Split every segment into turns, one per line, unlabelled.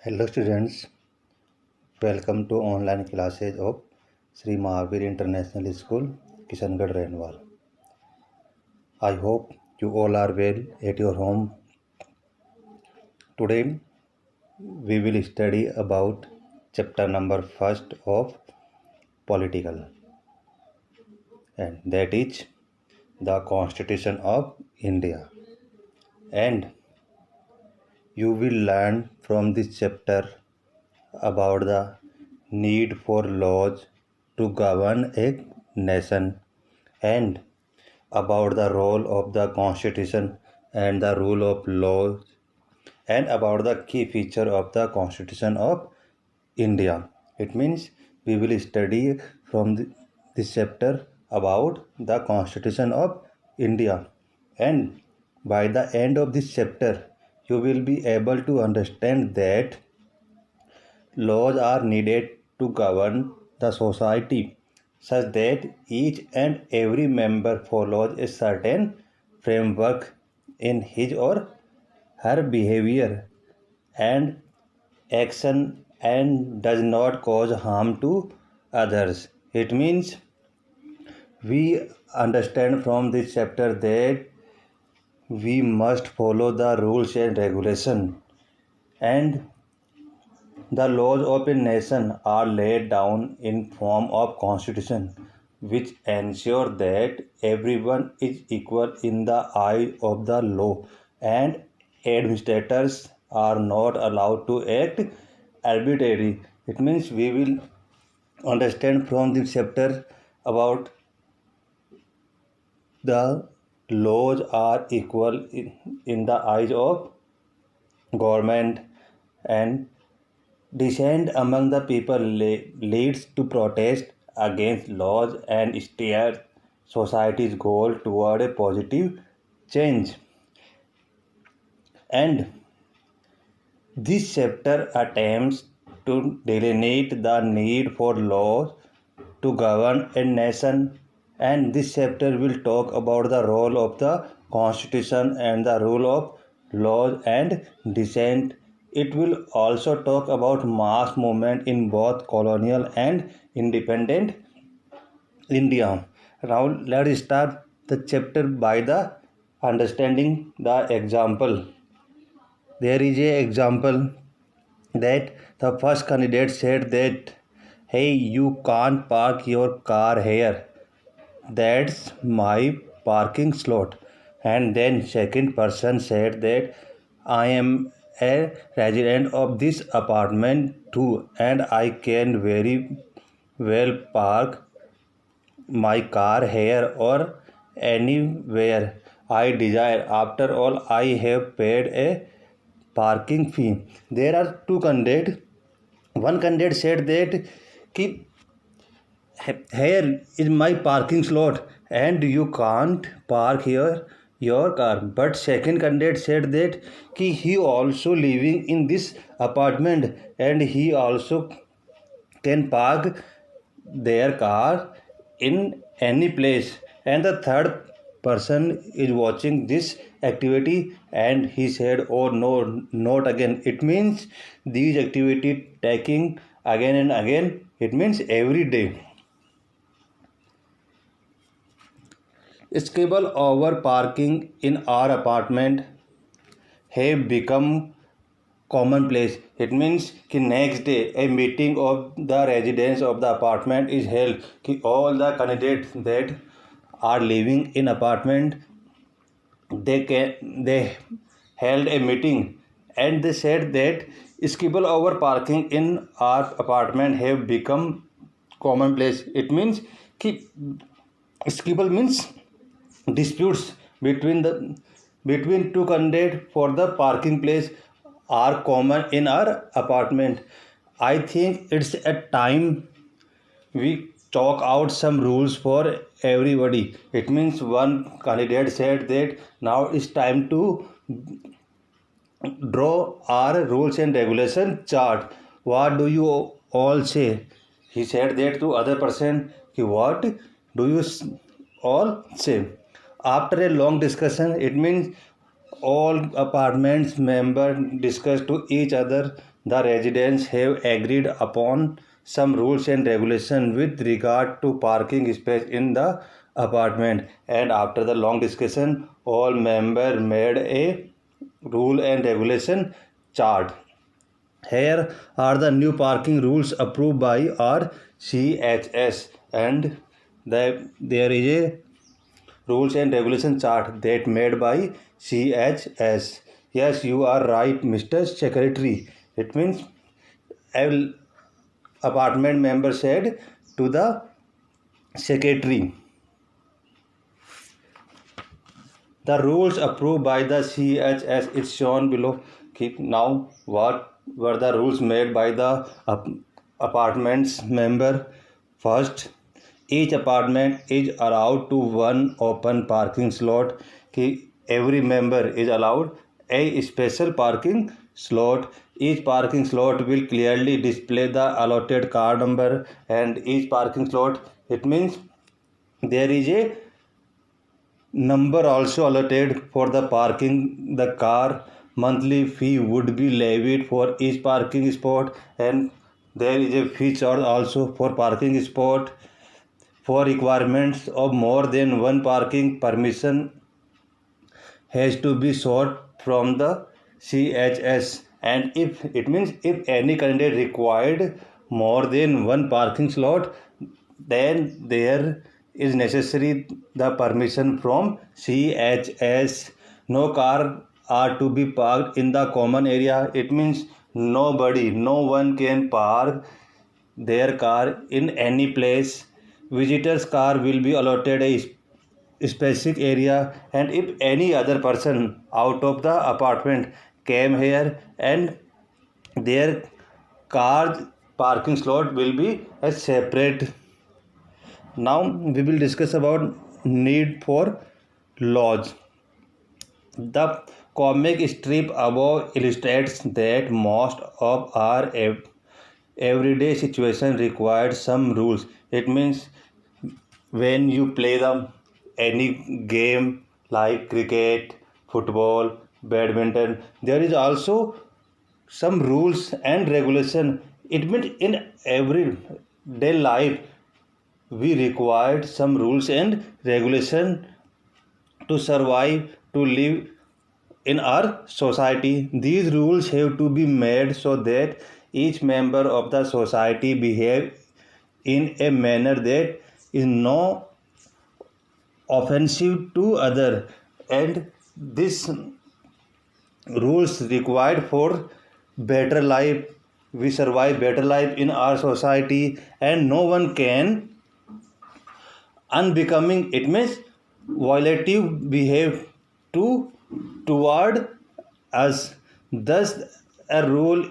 Hello students, welcome to online classes of Sri Mahavir International School, Kishangarh Renwal. I hope you all are well at your home. Today we will study about chapter number first of political, and that is the Constitution of India. And you will learn from this chapter about the need for laws to govern a nation and about the role of the constitution and the rule of law and about the key feature of the constitution of India. It means we will study from this chapter about the constitution of India, and by the end of this chapter you will be able to understand that laws are needed to govern the society such that each and every member follows a certain framework in his or her behavior and action and does not cause harm to others. It means we understand from this chapter that we must follow the rules and regulation, and the laws of a nation are laid down in form of constitution, which ensure that everyone is equal in the eye of the law, and administrators are not allowed to act arbitrarily. It means we will understand from this chapter about the laws are equal in the eyes of government, and dissent among the people leads to protest against laws and steers society's goal toward a positive change. And this chapter attempts to delineate the need for laws to govern a nation, and this chapter will talk about the role of the constitution and the rule of laws and dissent. It will also talk about mass movement in both colonial and independent India. Now let's start the chapter by the understanding the example. There is a example that the first candidate said that, hey, you can't park your car here, that's my parking slot. And then second person said that I am a resident of this apartment too, and I can very well park my car here or anywhere I desire. After all, I have paid a parking fee. There are two candidates. One candidate said that ki, here is my parking slot and you can't park here your car. But second candidate said that ki, he also living in this apartment and he also can park their car in any place. And the third person is watching this activity and he said, oh no, not again. It means these activity taking again and again. It means every day. Scribble over parking in our apartment have become commonplace. It means कि next day a meeting of the residents of the apartment is held कि all the candidates that are living in apartment they held a meeting and they said that scribble over parking in our apartment have become commonplace. It means कि scribble means disputes between two candidates for the parking place are common in our apartment. I think it's a time we talk out some rules for everybody. It means one candidate said that now it's time to draw our rules and regulation chart. What do you all say? He said that to other person. What do you all say? After a long discussion, it means all apartments members discuss to each other the residents have agreed upon some rules and regulations with regard to parking space in the apartment, and after the long discussion all members made a rule and regulation chart. Here are the new parking rules approved by RCHS, and there is a rules and regulation chart that made by CHS. Yes, you are right, Mr. Secretary. It means every apartment member said to the secretary. The rules approved by the CHS is shown below. Now, what were the rules made by the apartments member? First, each apartment is allowed to one open parking slot. Every member is allowed a special parking slot. Each parking slot will clearly display the allotted car number, and each parking slot, it means there is a number also allotted for the parking the car. Monthly fee would be levied for each parking spot, and there is a fee charge also for parking spot. For requirements of more than one parking, permission has to be sought from the CHS, and if it means if any candidate required more than one parking slot, then there is necessary the permission from CHS. No car are to be parked in the common area. It means no one can park their car in any place. Visitors' car will be allotted a specific area, and if any other person out of the apartment came here, and their car parking slot will be a separate. Now we will discuss about need for laws. The comic strip above illustrates that most of our everyday situation requires some rules. It means when you play any game like cricket, football, badminton, there is also some rules and regulation. It means in everyday life we required some rules and regulation to survive, to live in our society. These rules have to be made so that each member of the society behave in a manner that is no offensive to other, and this rules required for better life. We survive better life in our society, and no one can unbecoming, it means violative behave toward us. Thus a rule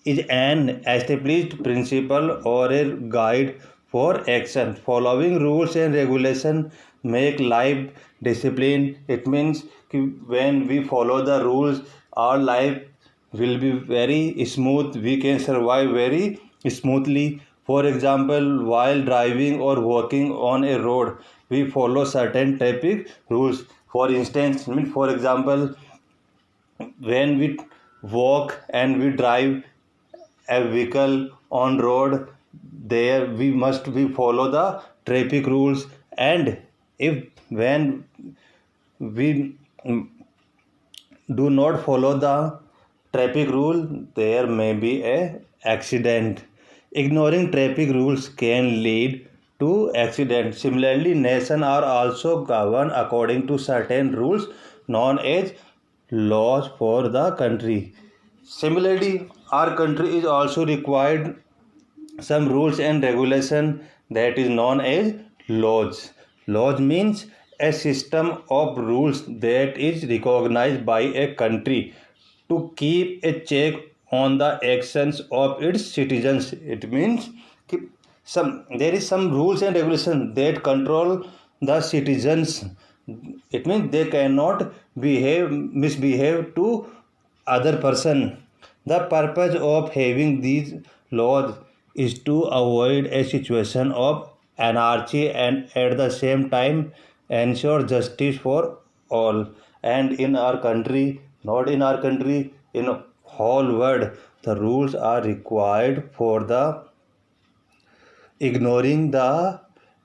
is an established principle or a guide for action. Following rules and regulation make life discipline. It means when we follow the rules, our life will be very smooth. We can survive very smoothly. For example, while driving or walking on a road, we follow certain traffic rules. For instance, for example, when we walk and we drive a vehicle on road, there we must be follow the traffic rules, and if when we do not follow the traffic rule, there may be a accident. Ignoring traffic rules can lead to accident. Similarly, nations are also governed according to certain rules known as laws for the country. Similarly, our country is also required some rules and regulation that is known as laws. Laws means a system of rules that is recognized by a country to keep a check on the actions of its citizens. It means there is some rules and regulations that control the citizens. It means they cannot misbehave to other person. The purpose of having these laws is to avoid a situation of anarchy and at the same time ensure justice for all. And in our country, not in our country, in whole world. The rules are required for the ignoring the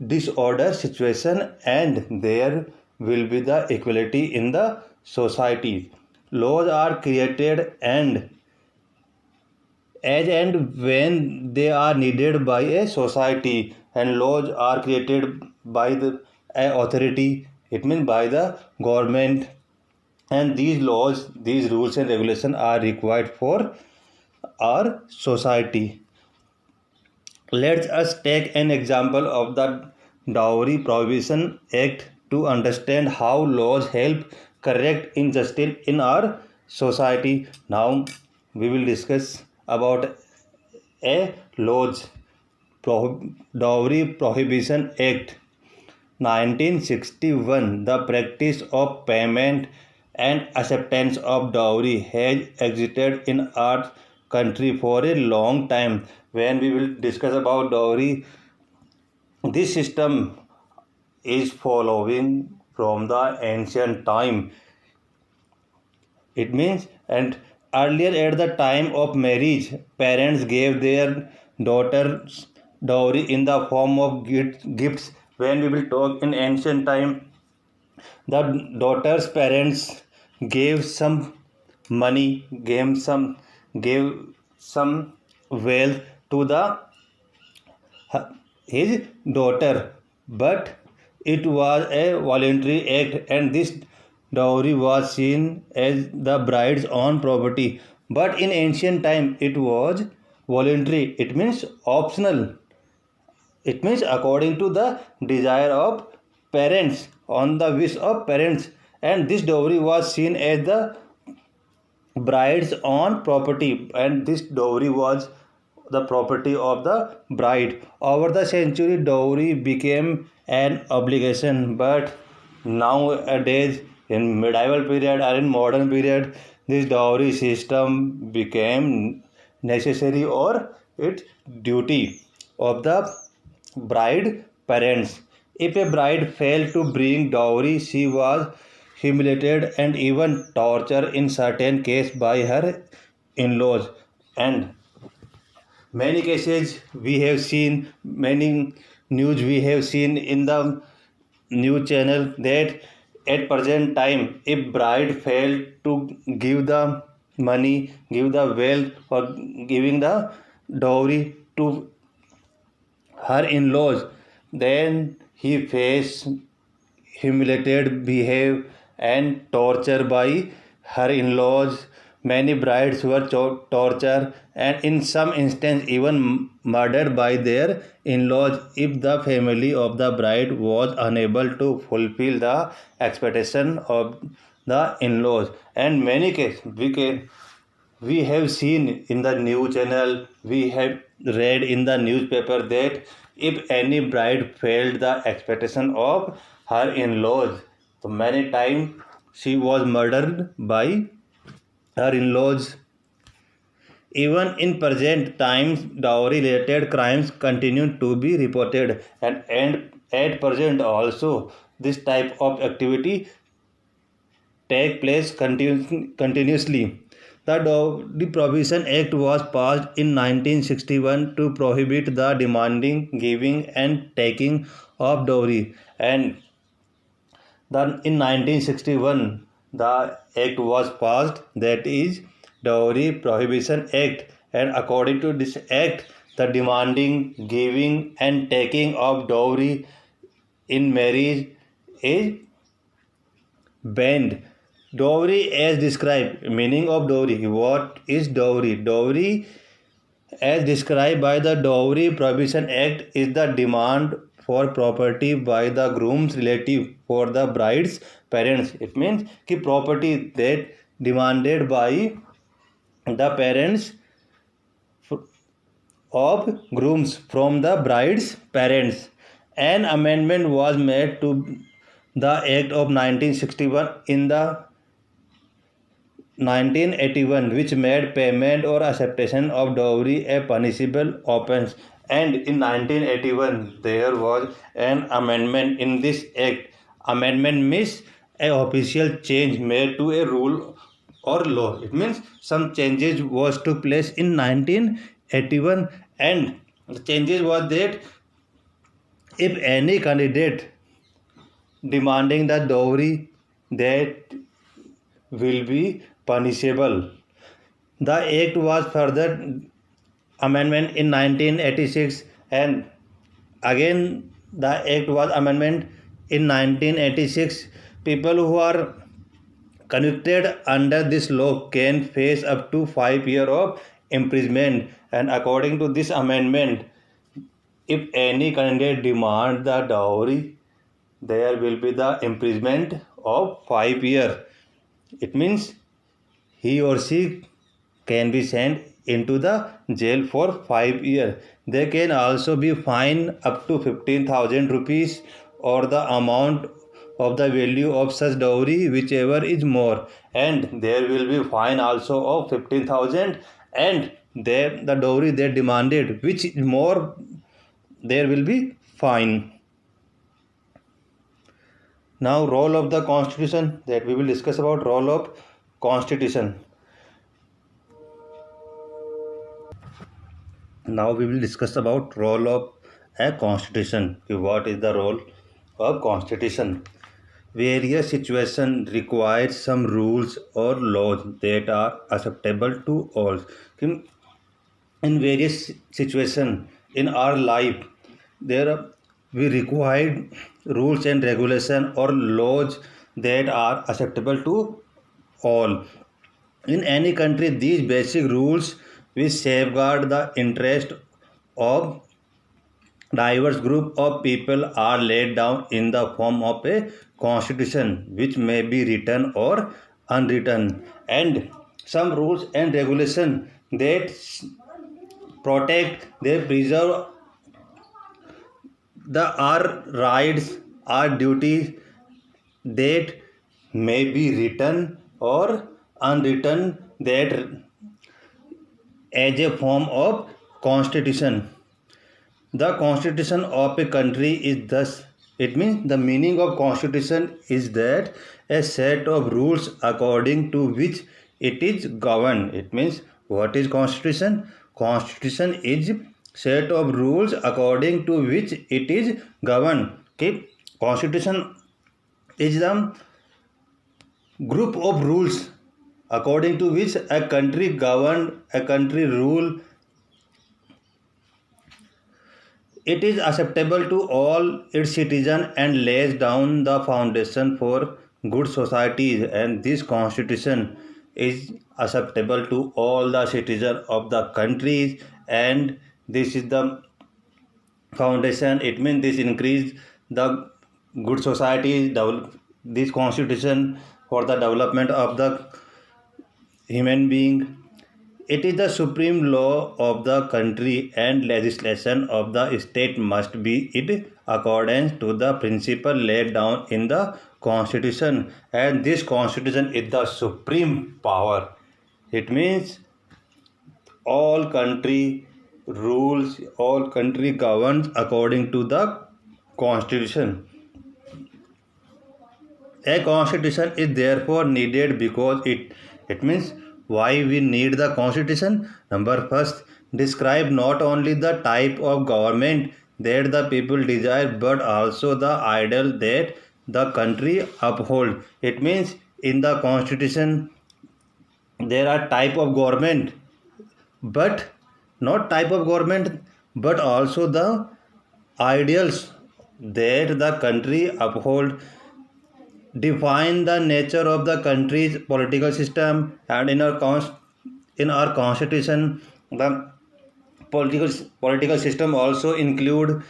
disorder situation, and there will be the equality in the society. Laws are created and as and when they are needed by a society, and laws are created by the authority, it means by the government, and these laws, these rules and regulations are required for our society. Let us take an example of the Dowry Prohibition Act to understand how laws help correct injustice in our society. Now we will discuss about a laws. Dowry Prohibition Act 1961. The practice of payment and acceptance of dowry has existed in our country for a long time. When we will discuss about dowry, this system is following from the ancient time. It means, and earlier at the time of marriage, parents gave their daughters dowry in the form of gifts. When we will talk in ancient time, the daughter's parents gave some money, gave some wealth to the his daughter, but it was a voluntary act, and this dowry was seen as the bride's own property. But in ancient time, it was voluntary. It means optional. It means according to the desire of parents, on the wish of parents, and this dowry was seen as the bride's own property, and this dowry was the property of the bride. Over the century, dowry became an obligation, but nowadays, in medieval period or in modern period, this dowry system became necessary or its duty of the bride parents. If a bride failed to bring dowry, she was humiliated and even tortured in certain cases by her in-laws. And many cases we have seen, many news we have seen in the news channel that at present time, if bride failed to give the money, give the wealth, or giving the dowry to her in-laws, then he faced humiliated behave and torture by her in-laws. Many brides were tortured and in some instances even murdered by their in-laws if the family of the bride was unable to fulfill the expectation of the in-laws. And many cases we have seen in the news channel, we have read in the newspaper that if any bride failed the expectation of her in-laws, so many times she was murdered by her in-laws. Even in present times, dowry-related crimes continue to be reported, and at present also this type of activity take place continuously. The Dowry Prohibition Act was passed in 1961 to prohibit the demanding, giving, and taking of dowry. And then in 1961, the act was passed, that is Dowry Prohibition Act. And according to this act, the demanding, giving, and taking of dowry in marriage is banned. Dowry as described. Meaning of dowry. What is dowry? Dowry as described by the Dowry Prohibition Act is the demand for property by the groom's relative for the bride's parents. It means कि property that demanded by the parents of grooms from the bride's parents. An amendment was made to the Act of 1961 in the 1981, which made payment or acceptation of dowry a punishable offence. And in 1981, there was an amendment in this act. Amendment means an official change made to a rule or law. It means some changes was took place in 1981, and the changes was that if any candidate demanding the dowry, that will be punishable. The act was further amendment in 1986, and again the act was amendment in 1986. People who are convicted under this law can face up to 5 years of imprisonment, and according to this amendment, if any candidate demand the dowry, there will be the imprisonment of 5 years. It means he or she can be sent into the jail for 5 years. They can also be fined up to 15,000 rupees or the amount of the value of such dowry, whichever is more. And there will be fine also of 15,000, and there the dowry they demanded, which is more, there will be fine. Now, role of the constitution, that we will discuss about role of constitution. Now we will discuss about role of a constitution. What is the role of constitution? Various situations require some rules or laws that are acceptable to all. In various situations in our life, we require rules and regulation or laws that are acceptable to all. In any country, these basic rules which safeguard the interest of diverse group of people are laid down in the form of a constitution, which may be written or unwritten. And some rules and regulation that protect, they preserve our rights, our duties, that may be written or unwritten, that as a form of constitution. The constitution of a country is thus, it means the meaning of constitution is that a set of rules according to which it is governed. It means, what is constitution? Constitution is set of rules according to which it is governed. Okay? Constitution is the group of rules according to which a country governed, a country rule. It is acceptable to all its citizens and lays down the foundation for good societies, and this constitution is acceptable to all the citizens of the countries, and this is the foundation. It means this increase the good society, this constitution for the development of the human being. It is the supreme law of the country, and legislation of the state must be in accordance to the principle laid down in the constitution, and this constitution is the supreme power. It means all country rules, all country governs according to the constitution. A constitution is therefore needed because it means, why we need the constitution? Number first, describe not only the type of government that the people desire, but also the ideal that the country uphold. It means in the constitution there are type of government, but not type of government, but also the ideals that the country uphold, define the nature of the country's political system. And in our constitution, the political system also include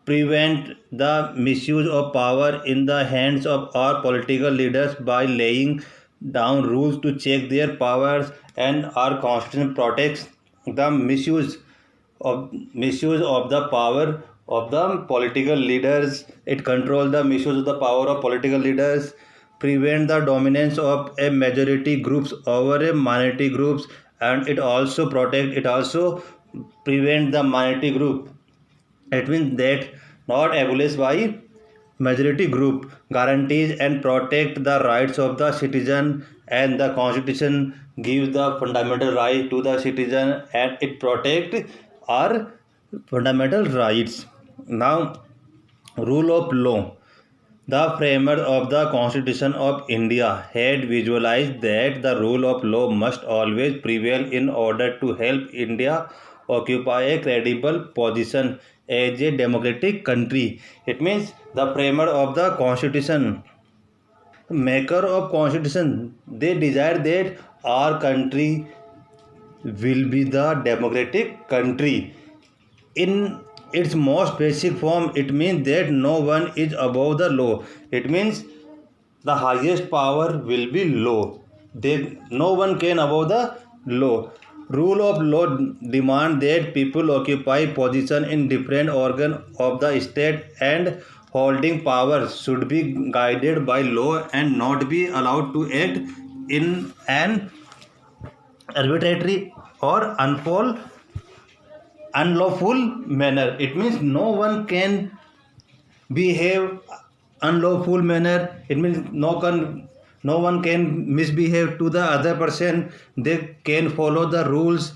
prevent the misuse of power in the hands of our political leaders by laying down rules to check their powers, and our constitution protects the misuse of the power of the political leaders. It controls the misuse of the power of political leaders, prevent the dominance of a majority groups over a minority groups, and it also prevent the minority group. It means that not abolished by majority group guarantees and protect the rights of the citizen, and the constitution gives the fundamental right to the citizen and it protect our fundamental rights. Now, rule of law. The framers of the Constitution of India had visualized that the rule of law must always prevail in order to help India occupy a credible position as a democratic country. It means the framer of the Constitution, maker of Constitution, they desire that our country will be the democratic country. In its most basic form, it means that no one is above the law. It means the highest power will be law. No one can above the law. Rule of law demand that people occupy position in different organ of the state, and holding power should be guided by law and not be allowed to act in an arbitrary or unlawful manner. It means no one can behave unlawful manner. It means no one can misbehave to the other person. They can follow the rules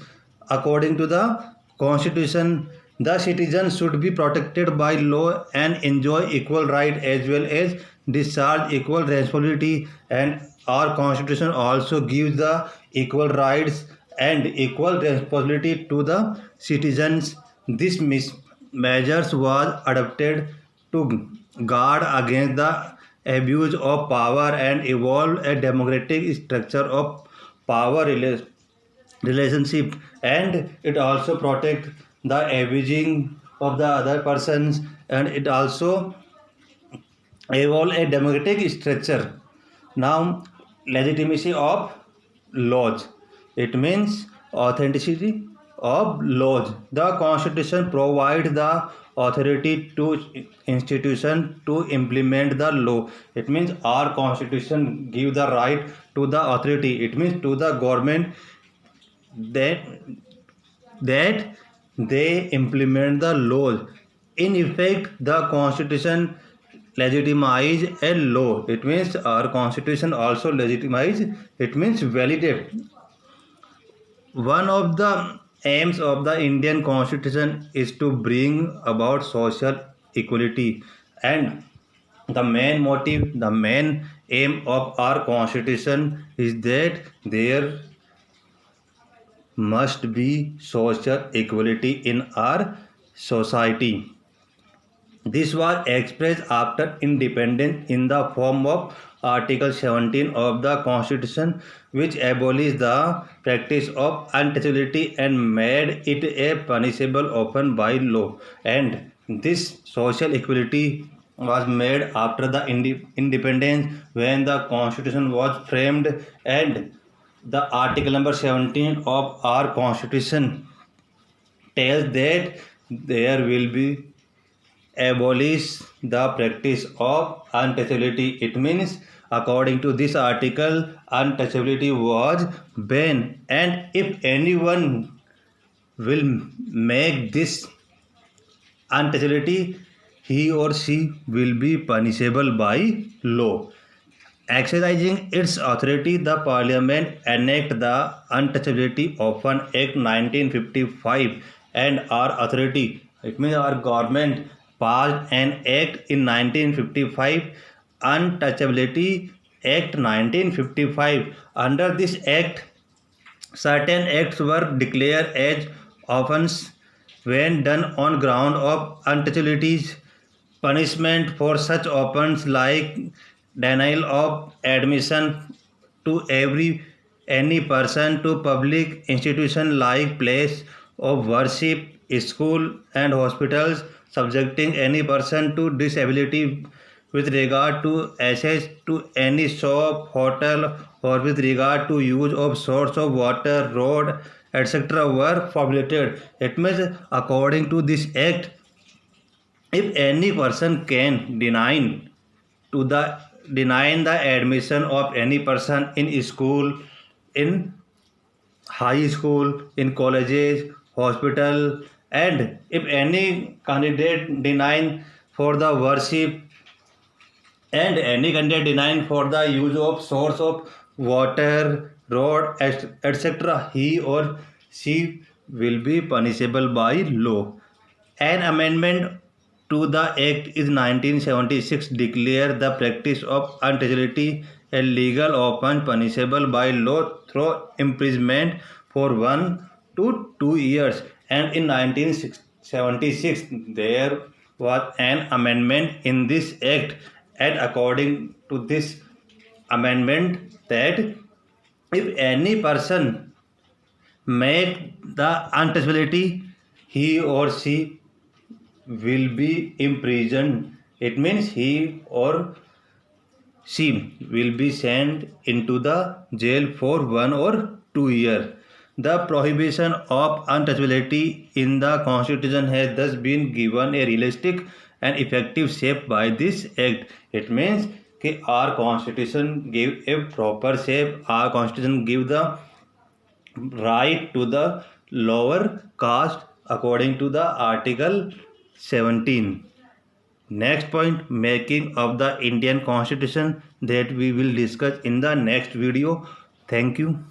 according to the constitution. The citizens should be protected by law and enjoy equal right as well as discharge equal responsibility, and our constitution also gives the equal rights and equal responsibility to the citizens. This measures was adopted to guard against the abuse of power and evolve a democratic structure of power relationship, and it also protect the abusing of the other persons, and it also evolve a democratic structure. Now, legitimacy of laws. It means authenticity of laws. The Constitution provides the authority to institution to implement the law. It means our Constitution give the right to the authority. It means to the government that that they implement the laws. In effect, the Constitution legitimize a law. It means our Constitution also legitimize. It means validate. One of the aims of the Indian Constitution is to bring about social equality, and the main aim of our Constitution is that there must be social equality in our society. This was expressed after independence in the form of Article 17 of the Constitution, which abolished the practice of untouchability and made it a punishable offence by law. And this social equality was made after the independence, when the Constitution was framed, and the Article number 17 of our Constitution tells that there will be abolish the practice of untouchability. It means, according to this article, untouchability was banned, and if anyone will make this untouchability, he or she will be punishable by law. Exercising its authority, the Parliament enacted the Untouchability Orphan Act 1955, and our authority, it means our government, passed an act in 1955, Untouchability Act 1955. Under this act, certain acts were declared as offences when done on ground of untouchability. Punishment for such offences like denial of admission to any person to public institution like place of worship, school and hospitals, subjecting any person to disability with regard to access to any shop, hotel, or with regard to use of source of water, road, etc. were prohibited. It means, according to this act, if any person can deny the admission of any person in school, in high school, in colleges, hospital, and if any candidate denying for the worship and any candidate denying for the use of source of water, road, etc., he or she will be punishable by law. An amendment to the Act is 1976 declare the practice of untouchability illegal, often punishable by law through imprisonment for 1 to 2 years. And in 1976 there was an amendment in this act, and according to this amendment, that if any person make the untouchability, he or she will be imprisoned. It means he or she will be sent into the jail for 1 or 2 years. The prohibition of untouchability in the Constitution has thus been given a realistic and effective shape by this act. It means कि our Constitution give a proper shape. Our Constitution give the right to the lower caste according to the Article 17. Next point, making of the Indian Constitution, that we will discuss in the next video. Thank you.